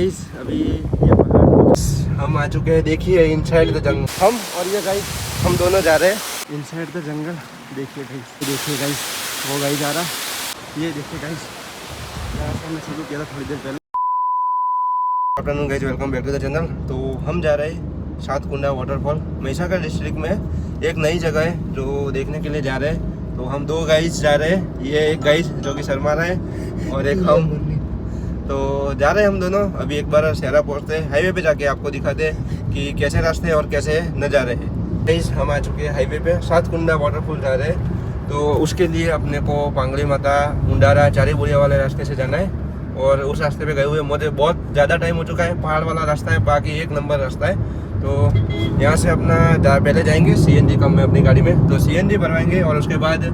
Guys अभी ये पहाड़ हम आ चुके हैं। देखिए इनसाइड द जंगल, हम और ये गाइस हम दोनों जा रहे हैं इनसाइड द जंगल। देखिए गाइस वो गाइस जा रहा, ये देखिए गाइस यहाँ से मैं शुरू किया था थोड़ी देर पहले। Afternoon guys, welcome back to the channel. तो हम जा रहे हैं सातकुंडा वाटरफॉल, महिसागर डिस्ट्रिक्ट में एक नई जगह है जो देखने के लिए जा रहे हैं। तो हम दो गाइस जा रहे हैं, ये एक गाइस जो कि शर्मा रहा है और एक हम। तो जा रहे हैं हम दोनों। अभी एक बार शहरा पहुँचते हैं, हाईवे पे जाके आपको दिखाते हैं कि कैसे रास्ते और कैसे नज़ारे हैं। गाइस हम आ चुके हैं हाईवे पे, सातकुंडा वाटरफॉल जा रहे हैं। तो उसके लिए अपने को पांगड़ी माता, उंडारा, चारी बुढ़िया वाले रास्ते से जाना है। और उस रास्ते पे गए हुए मुझे बहुत ज़्यादा टाइम हो चुका है। पहाड़ वाला रास्ता है, बाकी एक नंबर रास्ता है। तो यहाँ से अपना पहले जाएंगे सीएनजी कम में अपनी गाड़ी में, तो सीएनजी भरवाएंगे और उसके बाद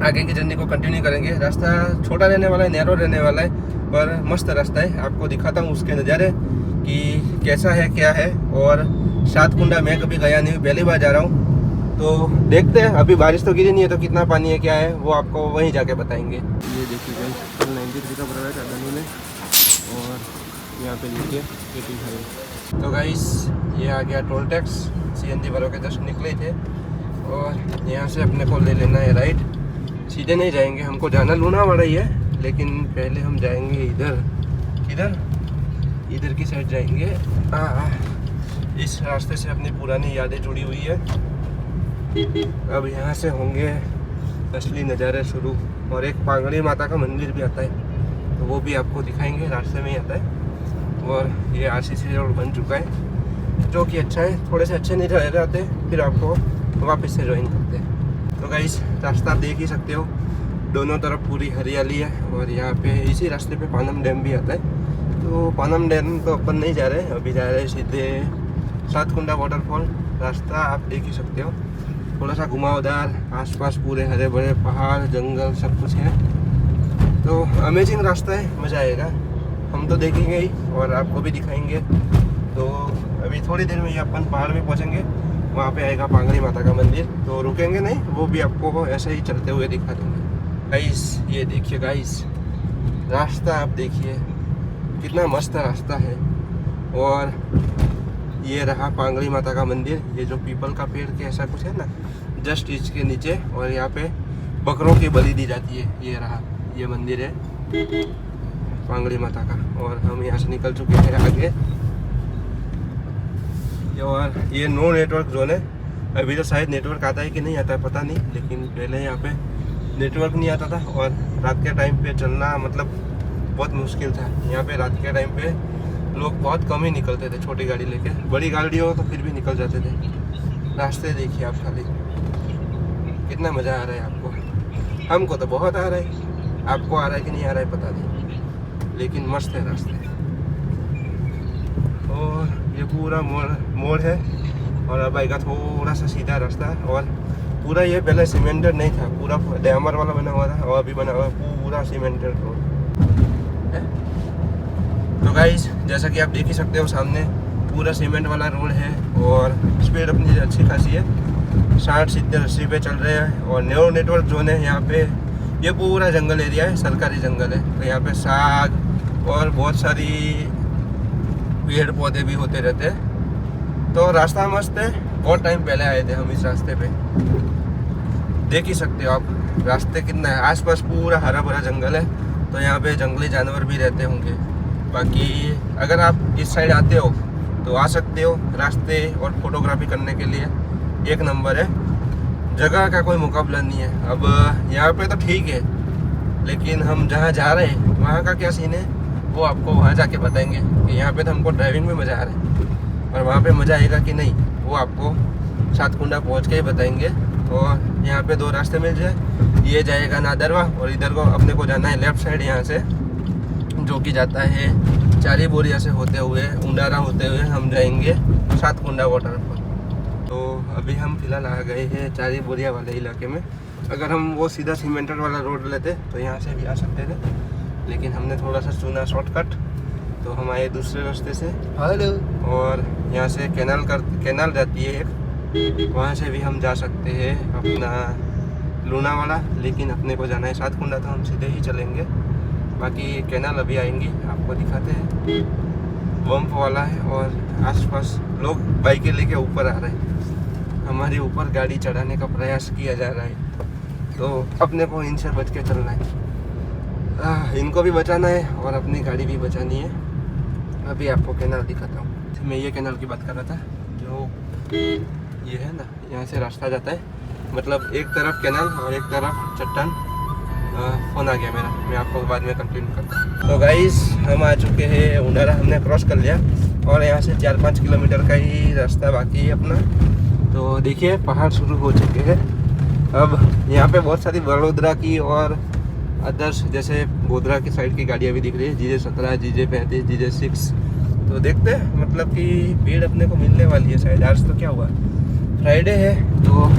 आगे की जर्नी को कंटिन्यू करेंगे। रास्ता छोटा रहने वाला है, नैरो रहने वाला है, पर मस्त रास्ता है। आपको दिखाता हूँ उसके नज़ारे कि कैसा है क्या है। और सातकुंडा मैं कभी गया नहीं हूँ, पहली बार जा रहा हूँ। तो देखते हैं, अभी बारिश तो गिरी नहीं है तो कितना पानी है क्या है वो आपको वहीं जाके बताएंगे। ये देखिए गाइस 93 का भरा है चादनी में, और यहाँ पे देखिए 85। तो गाइस ये आ गया टोल टैक्स। सीएनजी भरो के जस्ट निकले थे और यहाँ से अपने को ले लेना है राइट। सीधे नहीं जाएंगे, हमको जाना लूनावाड़ा ही है, लेकिन पहले हम जाएंगे इधर की साइड जाएंगे। इस रास्ते से अपनी पुरानी यादें जुड़ी हुई है। अब यहाँ से होंगे असली नज़ारे शुरू, और एक पांगड़ी माता का मंदिर भी आता है, तो वो भी आपको दिखाएंगे, रास्ते में ही आता है। और ये आरसीसी रोड बन चुका है जो कि अच्छा है। थोड़े से अच्छे नहीं रह जाते, फिर आपको वापस से ज्वाइन करते हैं। तो गाइस रास्ता आप देख ही सकते हो, दोनों तरफ पूरी हरियाली है। और यहाँ पे इसी रास्ते पे पानम डैम भी आता है। तो पानम डैम तो अपन नहीं जा रहे, अभी जा रहे हैं सीधे सातकुंडा वाटरफॉल। रास्ता आप देख ही सकते हो, थोड़ा सा घुमावदार, आसपास पूरे हरे भरे पहाड़ जंगल सब कुछ है। तो अमेजिंग रास्ता है, मज़ा आएगा। हम तो देखेंगे ही और आपको भी दिखाएंगे। तो अभी थोड़ी देर में ये अपन पहाड़ में पहुंचेंगे, वहाँ पे आएगा पांगड़ी माता का मंदिर। तो रुकेंगे नहीं, वो भी आपको ऐसे ही चलते हुए दिखा देंगे। गाइस ये देखिए गाइस, रास्ता आप देखिए कितना मस्त रास्ता है। और ये रहा पांगड़ी माता का मंदिर, ये जो पीपल का पेड़ के ऐसा कुछ है ना, जस्ट इसके नीचे। और यहाँ पे बकरों की बलि दी जाती है। ये रहा, ये मंदिर है पांगड़ी माता का। और हम यहाँ से निकल चुके हैं आगे। और ये नो नेटवर्क जोन है। अभी तो शायद नेटवर्क आता है कि नहीं आता है पता नहीं, लेकिन पहले यहाँ पे नेटवर्क नहीं आता था। और रात के टाइम पे चलना मतलब बहुत मुश्किल था। यहाँ पे रात के टाइम पे लोग बहुत कम ही निकलते थे, छोटी गाड़ी लेके। बड़ी गाड़ी हो तो फिर भी निकल जाते थे। रास्ते देखिए आप खाली, कितना मज़ा आ रहा है आपको। हमको तो बहुत आ रहा है, आपको आ रहा है कि नहीं आ रहा है पता नहीं, लेकिन मस्त है रास्ते। और ये पूरा मोड़ है, और अब आएगा थोड़ा सा सीधा रास्ता। और पूरा ये पहले सीमेंटेड नहीं था, पूरा डैमर वाला बना हुआ था, और अभी बना हुआ पूरा सीमेंटेड रोड। तो गाइस जैसा कि आप देख ही सकते हो, सामने पूरा सीमेंट वाला रोड है। और स्पीड अपनी अच्छी खासी है, 60, 70, 80 पे चल रहे हैं। और न्यू नेटवर्क जोन है यहाँ पे। ये पूरा जंगल एरिया है, सरकारी जंगल है। तो यहाँ पे साग और बहुत सारी पेड़ पौधे भी होते रहते हैं। तो रास्ता मस्त है। बहुत टाइम पहले आए थे हम इस रास्ते पे, देख ही सकते हो आप रास्ते कितना है। आसपास पूरा हरा भरा जंगल है, तो यहाँ पे जंगली जानवर भी रहते होंगे। बाकी अगर आप इस साइड आते हो तो आ सकते हो। रास्ते और फोटोग्राफी करने के लिए एक नंबर है, जगह का कोई मुकाबला नहीं है। अब यहाँ पे तो ठीक है, लेकिन हम जहाँ जा रहे हैं वहाँ का क्या सीन है वो आपको वहाँ जाके बताएंगे कि यहाँ पे तो हमको ड्राइविंग में मज़ा आ रहा है, और वहाँ पे मज़ा आएगा कि नहीं वो आपको सातकुंडा पहुँच के ही बताएंगे। और यहाँ पे दो रास्ते मिल जाए, ये जाएगा नादरवा, और इधर को अपने को जाना है लेफ़्ट साइड यहाँ से, जो कि जाता है चारी बोरिया से होते हुए, उंडारा होते हुए हम जाएंगे सातकुंडा वाटरफॉल। तो अभी हम फिलहाल आ गए हैं चारी बोरिया वाले इलाके में। अगर हम वो सीधा सीमेंटेड वाला रोड लेते तो यहाँ से भी आ सकते थे, लेकिन हमने थोड़ा सा चुना शॉर्टकट, तो हम आए दूसरे रास्ते से। हेलो। और यहाँ से कैनाल जाती है एक, वहाँ से भी हम जा सकते हैं अपना लूनावाड़ा, लेकिन अपने को जाना है सातकुंडा, तो हम सीधे ही चलेंगे। बाकी कैनाल अभी आएंगी, आपको दिखाते हैं। बम्प वाला है और आसपास लोग बाइकें लेके ऊपर आ रहे हैं। हमारे ऊपर गाड़ी चढ़ाने का प्रयास किया जा रहा है, तो अपने को इनसे बच के चलना है। इनको भी बचाना है और अपनी गाड़ी भी बचानी है। अभी आपको कैनाल दिखाता हूँ। मैं ये कैनाल की बात कर रहा था, जो ये है ना, यहाँ से रास्ता जाता है, मतलब एक तरफ कैनाल और एक तरफ चट्टान। फ़ोन आ गया मेरा, मैं आपको बाद में कंटिन्यू करता हूँ। तो गाइस हम आ चुके हैं उंडारा, हमने क्रॉस कर लिया और यहाँ से 4-5 किलोमीटर का ही रास्ता बाकी है अपना। तो देखिए पहाड़ शुरू हो चुके हैं। अब यहाँ पे बहुत सारी वडोदरा की और अदर्स जैसे गोधरा की साइड की गाड़ियाँ भी दिख रही है, GJ17, GJ35, GJ6। तो देखते हैं, मतलब कि भीड़ अपने को मिलने वाली है शायद। आज तो क्या हुआ, फ्राइडे है तो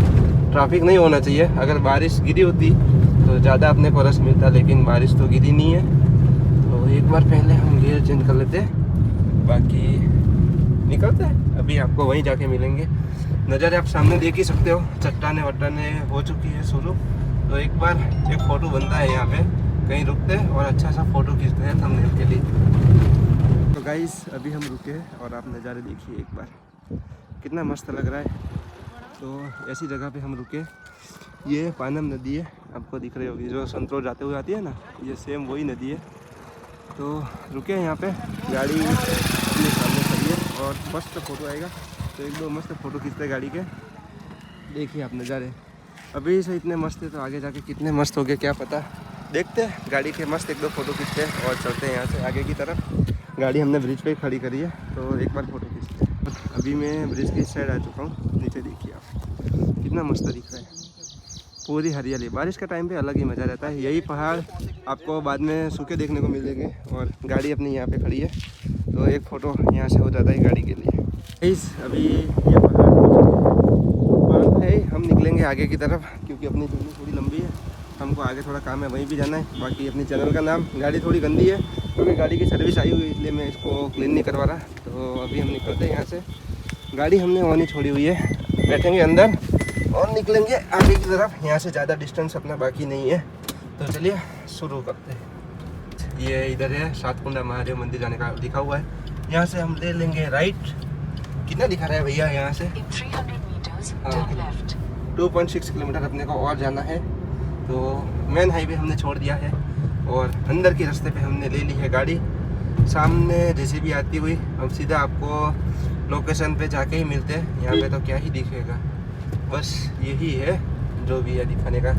ट्रैफिक नहीं होना चाहिए। अगर बारिश गिरी होती तो ज़्यादा अपने को रस मिलता, लेकिन बारिश तो गिरी नहीं है। तो एक बार पहले हम गियर चेंज कर लेते, बाकी निकलते हैं। अभी आपको वहीं जाके मिलेंगे। नज़र आप सामने देख ही सकते हो, चट्टाने वट्टाने हो चुकी है शुरू। तो एक बार एक फ़ोटो बनता है यहाँ पे, कहीं रुकते हैं और अच्छा सा फ़ोटो खींचते हैं थंबनेल के लिए। तो गाइस अभी हम रुके हैं और आप नज़ारे देखिए एक बार, कितना मस्त लग रहा है। तो ऐसी जगह पे हम रुके। ये पानम नदी है, आपको दिख रही होगी, जो संतरों जाते हुए आती है ना, ये सेम वही नदी है। तो रुके हैं यहाँ पे, गाड़ी अपने सामने खड़ी है और मस्त फ़ोटो आएगा। तो एक दो मस्त फ़ोटो खींचते हैं गाड़ी के। देखिए आप नज़ारे, अभी से इतने मस्त है तो आगे जाके कितने मस्त हो गए क्या पता। देखते हैं गाड़ी के मस्त एक दो फ़ोटो खींचते हैं और चलते हैं यहाँ से आगे की तरफ। गाड़ी हमने ब्रिज पे खड़ी करी है, तो एक बार फ़ोटो खींचते हैं। अभी मैं ब्रिज की साइड आ चुका हूँ। नीचे देखिए आप, कितना मस्त दिख रहा है, पूरी हरियाली। बारिश का टाइम पे अलग ही मज़ा रहता है। यही पहाड़ आपको बाद में सूखे देखने को मिलेंगे। और गाड़ी अपनी यहाँ पे खड़ी है, तो एक फ़ोटो यहाँ से हो जाता है गाड़ी के लिए। इस अभी ये पहाड़ है, हम निकलेंगे आगे की तरफ क्योंकि अपनी जर्नी थोड़ी लंबी है। हमको आगे थोड़ा काम है, वहीं भी जाना है। बाकी अपनी चैनल का नाम, गाड़ी थोड़ी गंदी है क्योंकि गाड़ी की सर्विस आई हुई है, इसलिए मैं इसको क्लीन नहीं करवा रहा। तो अभी हम निकलते हैं यहाँ से। गाड़ी हमने ऑन ही छोड़ी हुई है, बैठेंगे अंदर और निकलेंगे आगे की तरफ। यहाँ से ज़्यादा डिस्टेंस अपना बाकी नहीं है, तो चलिए शुरू करते हैं। ये इधर है सातकुंडा महादेव मंदिर जाने का लिखा हुआ है। यहाँ से हम ले लेंगे राइट। कितना दिखा रहा है भैया यहाँ से? 2.6 किलोमीटर अपने को और जाना है। तो मेन हाईवे हमने छोड़ दिया है और अंदर के रास्ते पे हमने ले ली है गाड़ी। सामने जेसीबी आती हुई, अब सीधा आपको लोकेशन पे जाके ही मिलते हैं। यहाँ पे तो क्या ही दिखेगा, बस यही है जो भी है दिखाने का।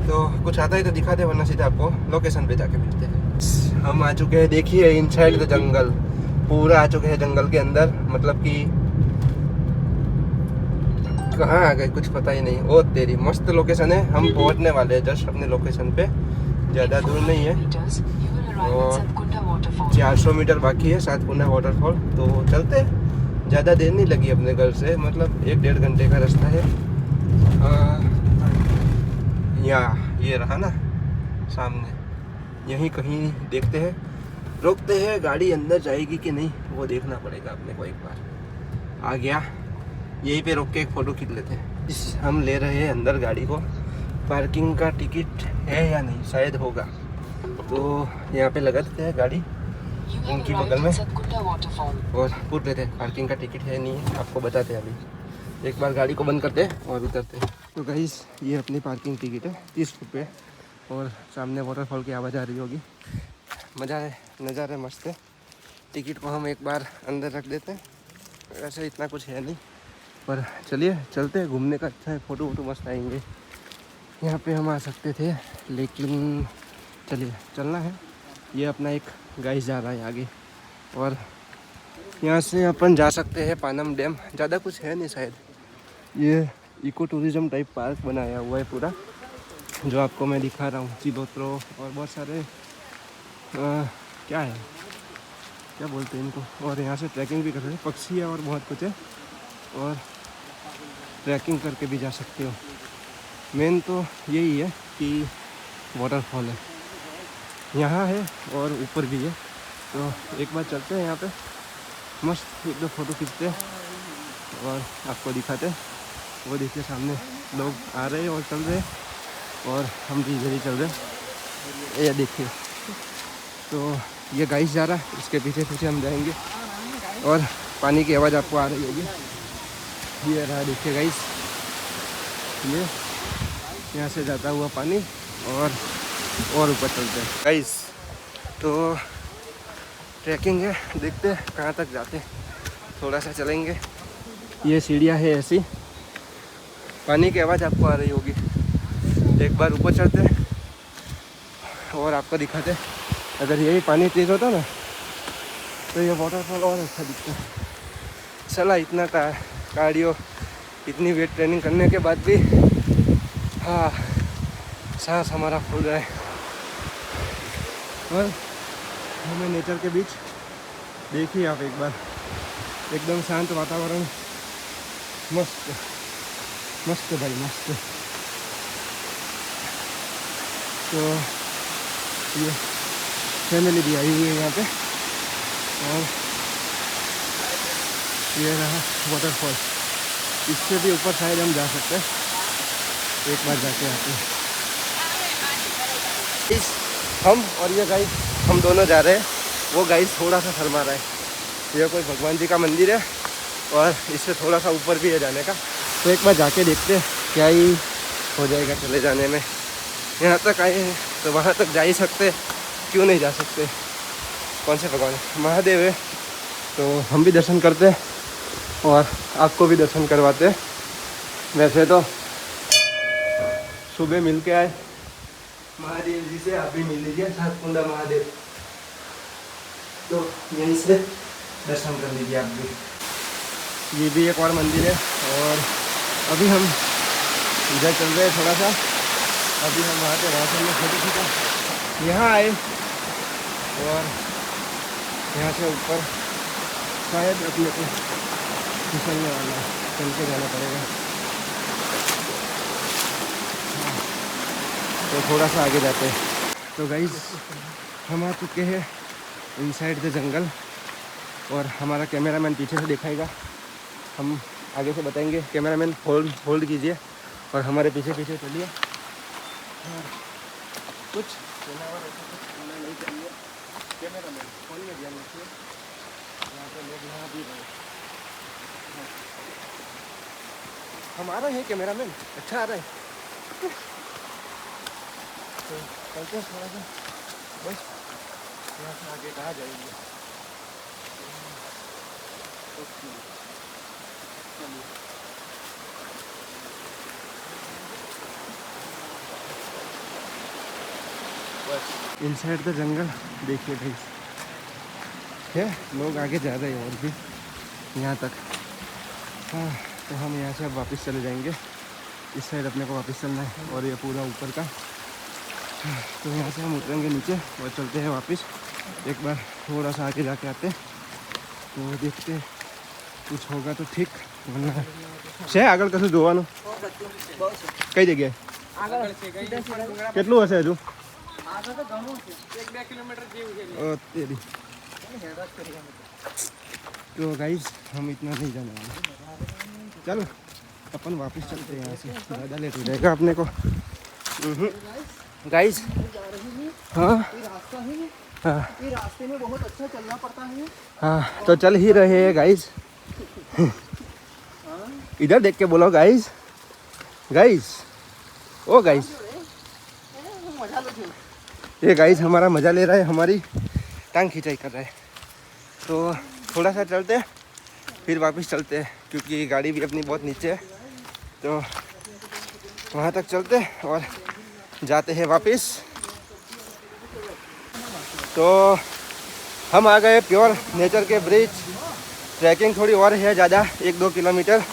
तो कुछ आता है तो दिखा दे, वरना सीधा आपको लोकेशन पे जाके मिलते हैं। हम आ चुके हैं, देखिए इनसाइड द जंगल, पूरा आ चुके हैं जंगल के अंदर। मतलब कि कहाँ आ गए कुछ पता ही नहीं। ओ तेरी मस्त लोकेशन है, हम पहुँचने वाले हैं जस्ट अपने लोकेशन पे, ज़्यादा दूर नहीं है। और 400 मीटर बाकी है सातकुंडा वाटरफॉल। तो चलते, ज़्यादा देर नहीं लगी अपने घर से, मतलब 1-1.5 घंटे का रास्ता है। ये रहा ना सामने, यहीं कहीं देखते हैं, रोकते हैं। गाड़ी अंदर जाएगी कि नहीं वो देखना पड़ेगा अपने को। एक बार आ गया, यहीं पे रोक के एक फ़ोटो खींच लेते हैं। हम ले रहे हैं अंदर गाड़ी को। पार्किंग का टिकट है या नहीं, शायद होगा, तो यहाँ पे लगा देते हैं गाड़ी उनकी बगल में और पूछ लेते हैं पार्किंग का टिकट है नहीं है। आपको बताते हैं, अभी एक बार गाड़ी को बंद करते हैं और उतरते हैं। तो गाइस ये अपनी पार्किंग टिकट है 30 रुपये। और सामने वाटरफॉल की आवाज़ आ रही होगी, मज़ा है, नज़ारा मस्त है। टिकट को हम एक बार अंदर रख देते हैं। वैसे इतना कुछ है नहीं, पर चलिए चलते हैं, घूमने का अच्छा है, फ़ोटो वोटो मस्त आएंगे। यहाँ पे हम आ सकते थे, लेकिन चलिए चलना है। ये अपना एक गाइस जा रहा है आगे, और यहाँ से अपन जा सकते हैं पानम डैम। ज़्यादा कुछ है नहीं शायद, ये इको टूरिज़म टाइप पार्क बनाया हुआ है पूरा, जो आपको मैं दिखा रहा हूँ। चिलोत्रो और बहुत सारे क्या है, क्या बोलते हैं इनको। और यहाँ से ट्रैकिंग भी कर रहे हैं, पक्षी है और बहुत कुछ है, और ट्रैकिंग करके भी जा सकते हो। मेन तो यही है कि वाटरफॉल है यहाँ है और ऊपर भी है। तो एक बार चलते हैं यहाँ पे, मस्त एक दो फ़ोटो खींचते हैं और आपको दिखाते हैं। वो देखिए सामने लोग आ रहे हैं और चल रहे हैं, और हम भी इधर ही चल रहे हैं, ये देखिए। तो ये गाइस जा रहा है, इसके पीछे पीछे हम जाएंगे और पानी की आवाज़ आपको आ रही होगी। ये रहा देखिए गाइस, ये यहाँ से जाता हुआ पानी और ऊपर चलते हैं गाइस। तो ट्रैकिंग है, देखते हैं कहाँ तक जाते हैं, थोड़ा सा चलेंगे। ये सीढ़ियाँ है ऐसी, पानी की आवाज़ आपको आ रही होगी। एक बार ऊपर चढ़ते और आपको दिखाते। अगर यही पानी तेज़ होता ना तो ये वाटरफॉल और अच्छा दिखता। चला इतना कार्डियो, इतनी वेट ट्रेनिंग करने के बाद भी हाँ सांस हमारा फूल रहा है। और हमें नेचर के बीच देखिए आप एक बार, एकदम शांत वातावरण, मस्त मस्त भाई मस्त। तो ये फैमिली भी आई हुई है यहाँ पे और ये रहा वाटरफॉल। इससे भी ऊपर शायद हम जा सकते हैं, एक बार जाके आते हैं। हम और ये गाइस हम दोनों जा रहे हैं। वो गाइस थोड़ा सा शर्मा रहा है। ये कोई भगवान जी का मंदिर है और इससे थोड़ा सा ऊपर भी है जाने का, तो एक बार जाके देखते हैं क्या ही हो जाएगा चले जाने में। यहाँ तक आए हैं तो वहाँ तक जा ही सकते, क्यों नहीं जा सकते। कौन से भगवान है? महादेव है, तो हम भी दर्शन करते हैं और आपको भी दर्शन करवाते हैं। वैसे तो सुबह मिल के आए महादेव जी से, आप भी मिल लीजिए सातकुंडा महादेव, तो यहीं से दर्शन कर लीजिए आप भी। ये भी एक और मंदिर है और अभी हम इधर चल रहे हैं थोड़ा सा। अभी हम वहाँ पे राशन में छोटी छोटा यहाँ आए और यहाँ से ऊपर शायद अपने को फिसलने वाला है, चल के जाना पड़ेगा। तो थोड़ा सा आगे जाते हैं। तो गाइस हम आ चुके हैं इनसाइड द जंगल और हमारा कैमरामैन पीछे से दिखाएगा, हम आगे से बताएंगे। कैमरामैन होल्ड कीजिए और हमारे पीछे पीछे चलिए। कुछ होना नहीं चाहिए, कैमरामैन फोन में ध्यान रखिए। यहाँ पे लोग यहाँ भी रहे, हमारा है कैमरामैन अच्छा आ रहा है। तो चलते हैं थोड़ा सा, बस यहाँ से आगे कहाँ जाएंगे। इनसाइड द जंगल देखिए भाई है, लोग आगे जा रहे हैं और भी यहाँ तक। हाँ तो हम यहाँ से अब वापस चले जाएंगे, इस साइड अपने को वापस चलना है और ये पूरा ऊपर का। तो यहाँ से हम उतरेंगे नीचे और चलते हैं वापस। एक बार थोड़ा सा आगे जाके आते तो देखते कुछ होगा तो ठीक, वरना છે આગળ કશું જોવાનું કઈ જગ્યાએ કેટલું હશે હજુ? तो गाइस हम इतना नहीं जाने वाले, चलो अपन वापस चलते हैं यहाँ से, ज़्यादा लेट हो जाएगा अपने को। गाइस हाँ हाँ ये रास्ते में बहुत अच्छा चलना पड़ता है। हाँ तो चल ही रहे हैं गाइस। इधर देख के बोलो गाइस, गाइस ओ गाइस। ये गाइस हमारा मज़ा ले रहा है, हमारी टांग खिंचाई कर रहा है। तो थोड़ा सा चलते हैं फिर वापस चलते हैं, क्योंकि गाड़ी भी अपनी बहुत नीचे है। तो वहाँ तक चलते हैं और जाते हैं वापस। तो हम आ गए प्योर नेचर के ब्रिज। ट्रैकिंग थोड़ी और है ज़्यादा, 1-2 किलोमीटर,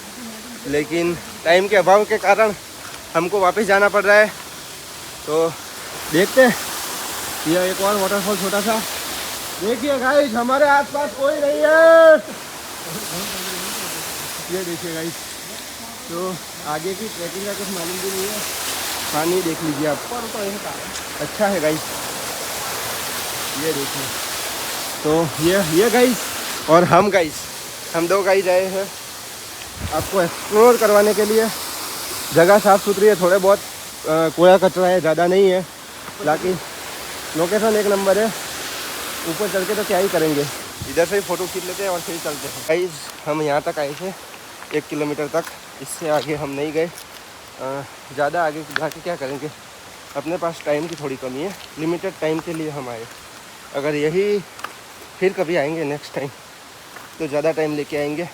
लेकिन टाइम के अभाव के कारण हमको वापस जाना पड़ रहा है। तो देखते हैं, यह एक और वाटरफॉल छोटा सा देखिए गाइस, हमारे आसपास कोई नहीं है। ये देखिए गाइस, तो आगे की ट्रैकिंग का कुछ मालूम भी नहीं है। पानी देख लीजिए आप, अच्छा है गाइस, ये देखिए। तो ये गाइस और हम गाइस, हम 2 गाइस आए हैं आपको एक्सप्लोर करवाने के लिए। जगह साफ़ सुथरी है, थोड़े बहुत कोया कचरा है, ज़्यादा नहीं है, बाकी लोकेशन एक नंबर है। ऊपर चढ़ के तो क्या ही करेंगे, इधर से ही फ़ोटो खींच लेते हैं और फिर चलते हैं। गाइस हम यहाँ तक आए थे 1 किलोमीटर तक, इससे आगे हम नहीं गए। ज़्यादा आगे जाके क्या करेंगे, अपने पास टाइम की थोड़ी कमी है, लिमिटेड टाइम के लिए हम आए। अगर यही फिर कभी आएंगे नेक्स्ट टाइम तो ज़्यादा टाइम लेके आएंगे।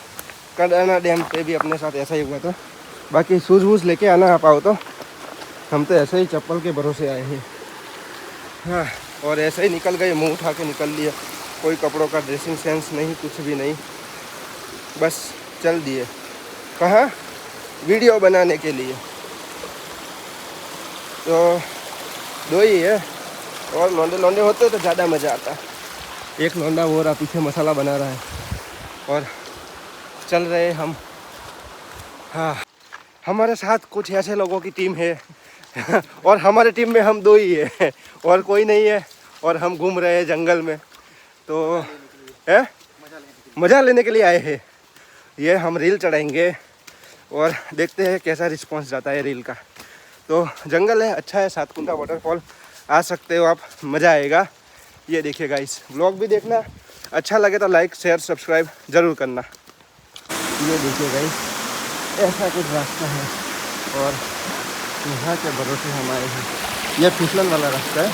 कडाना डैम पे भी अपने साथ ऐसा ही हुआ था। बाकी शूज़ वूज़ लेके आना आप आओ तो, हम तो ऐसे ही चप्पल के भरोसे आए हैं। हाँ, और ऐसे ही निकल गए, मुंह उठा के निकल लिया। कोई कपड़ों का ड्रेसिंग सेंस नहीं, कुछ भी नहीं, बस चल दिए। कहाँ? वीडियो बनाने के लिए। तो 2 ही है, और लौंडे लौंडे होते तो ज़्यादा मज़ा आता। एक लौंडा वो रहा पीछे मसाला बना रहा है और चल रहे हम। हाँ, हमारे साथ कुछ ऐसे लोगों की टीम है और हमारे टीम में हम 2 ही है और कोई नहीं है, और हम घूम रहे हैं जंगल में। तो है मज़ा लेने के लिए आए हैं। ये हम रील चढ़ाएंगे और देखते हैं कैसा रिस्पांस जाता है रील का। तो जंगल है, अच्छा है, सातकुंडा वाटरफॉल, आ सकते हो आप, मज़ा आएगा। ये देखिए गाइस, व्लॉग भी देखना, अच्छा लगे तो लाइक शेयर सब्सक्राइब ज़रूर करना। ये देखिए गाइस, ऐसा कुछ रास्ता है और यहाँ के भरोसे हम आए हैं। ये फिसलन वाला रास्ता है,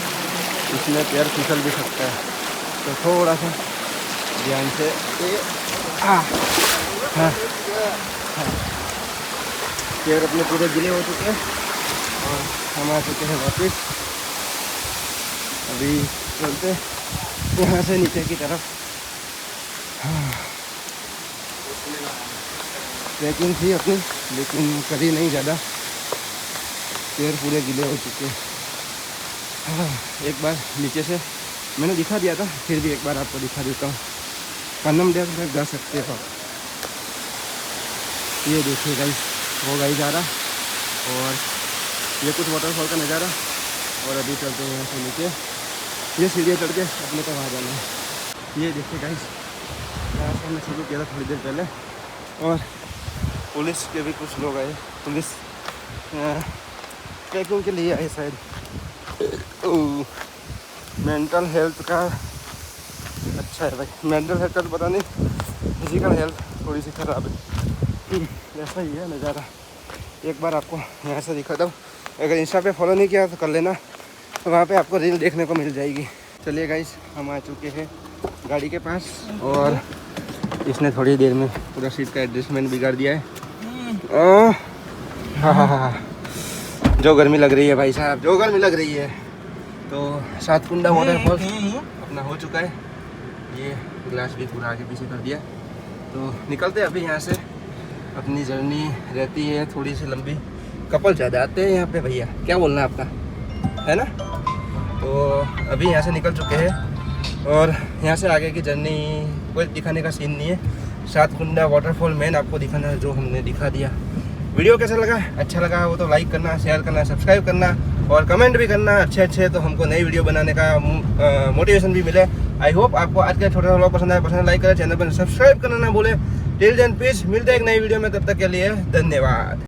इसमें पैर फिसल भी सकता है, तो थोड़ा सा ध्यान से। हाँ, पैर अपने पूरे गिले हो चुके हैं और हम आ चुके हैं वापस। अभी चलते यहाँ से नीचे की तरफ। ट्रैकिंग थी अपनी, लेकिन करी नहीं ज़्यादा, पैर पूरे गिले हो चुके। एक बार नीचे से मैंने दिखा दिया था, फिर भी एक बार आपको दिखा देता हूँ। कन्नम डैम तक जा सकते हो आप। ये देखिए गाइस, वो गाइस जा रहा, और ये कुछ वाटरफॉल का नज़ारा। और अभी चलते हैं यहाँ से नीचे, ये सीढ़ियाँ चढ़ के अपने को वहाँ जाना है। ये देखिए गाइस, यहाँ से हमने शुरू किया था थोड़ी देर पहले, और पुलिस के भी कुछ लोग आए, पुलिस ट्रैकिंग के लिए आए शायद। मेंटल हेल्थ का अच्छा है भाई, मेंटल हेल्थ का तो पता नहीं, फिजिकल हेल्थ थोड़ी सी ख़राब है। ऐसा ही है नज़ारा। एक बार आपको यहाँ से दिखाता हूँ, अगर इंस्टा पे फॉलो नहीं किया तो कर लेना, तो वहाँ पे आपको रील देखने को मिल जाएगी। चलिए गाइस, हम आ चुके हैं गाड़ी के पास, और इसने थोड़ी देर में पूरा सीट का एडजस्टमेंट बिगाड़ दिया है। हाँ, जो गर्मी लग रही है भाई साहब, जो गर्मी लग रही है। तो सातकुंडा वाटरफॉल अपना हो चुका है। ये ग्लास भी पूरा आगे पीछे कर दिया। तो निकलते हैं अभी यहाँ से। अपनी जर्नी रहती है थोड़ी सी लंबी, कपल ज़्यादा आते हैं यहाँ पे भैया, क्या बोलना है आपका, है ना। तो अभी यहाँ से निकल चुके हैं, और यहाँ से आगे की जर्नी कोई दिखाने का सीन नहीं है। सातकुंडा वाटरफॉल मेन आपको दिखाना है, जो हमने दिखा दिया। वीडियो कैसा लगा, अच्छा लगा हो तो लाइक करना, शेयर करना, सब्सक्राइब करना, और कमेंट भी करना अच्छे, तो हमको नई वीडियो बनाने का मोटिवेशन भी मिले। आई होप आपको आज का छोटा सा व्लॉग पसंद आया। पसंद लाइक करें, चैनल पर सब्सक्राइब करना ना भूले। टिल देन पीस, मिलते हैं एक नई वीडियो में, तब तक के लिए धन्यवाद।